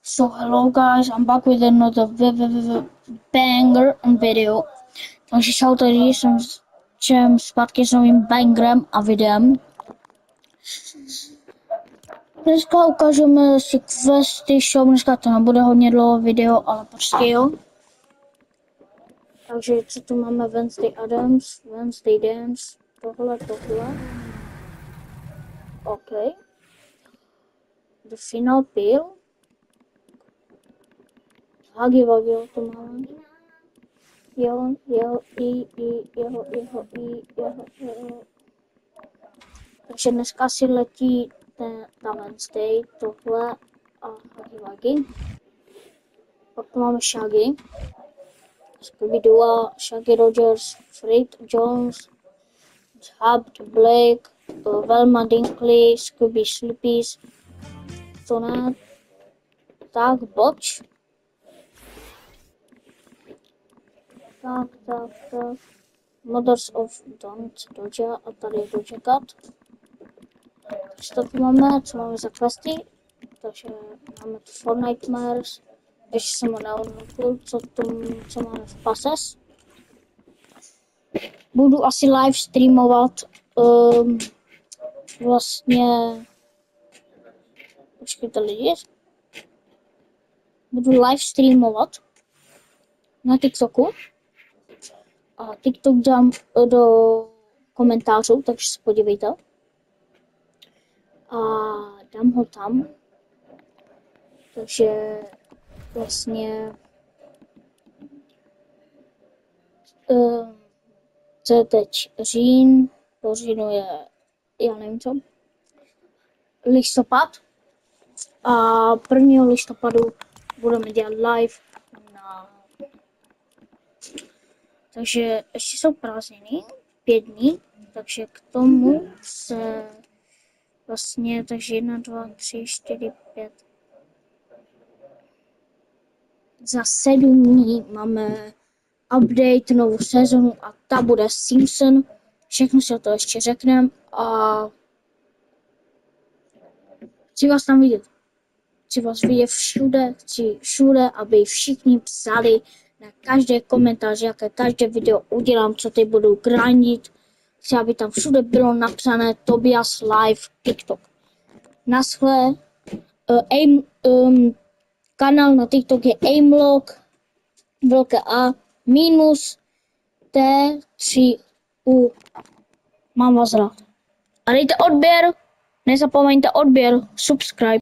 So hello guys, I'm back with another banger video. Takže čau, tady jsem zpátky s novým bangerem a videem. Dneska ukážeme si questy show, dneska to nebude hodně dlouho video, ale prostě jo. Takže co tu máme? Wednesday Addams, Wednesday Dance, tohle. OK. The Final Pill. Huggy Wuggy, to máme. Jo. Takže dneska si letí ta Wednesday, tohle a Huggy Wuggy. Pak tu máme Shaggy, Scooby-Doo, Shaggy Rogers, Fred Jones, Hub Blake, Velma Dinkley, Scooby Sleepies, to ne, tak Botch. Tak. Mothers of Don't Doja a tady je Doja Cat. Takže to tu máme, co máme za questy. Takže máme tu Fortnitemares. Ještě jsem ho neodnotl, co máme v pases. Budu asi live streamovat vlastně. Počkejte lidi. Budu live streamovat na TikToku. A TikTok dám do komentářů, takže se podívejte. A dám ho tam. Takže vlastně co je teď říjen, po říjnu je, já nevím co, listopad. A 1. listopadu budeme dělat live na... Takže ještě jsou prázdniny, 5 dní, takže k tomu se vlastně, takže 1, 2, 3, 4, 5. Za 7 dní máme update, novou sezonu a ta bude Simpson. Všechno si o to ještě řekneme a chci vás tam vidět. Chci vás vidět všude, aby všichni psali na každé komentář, jaké každé video udělám, co teď budu grindit. Chci, aby tam všude bylo napsané Tobias Live TikTok. Naschle. Kanál na TikTok je aimlog, velké A, minus T3U. Mám vás rád. A dejte odběr, nezapomeňte odběr, subscribe.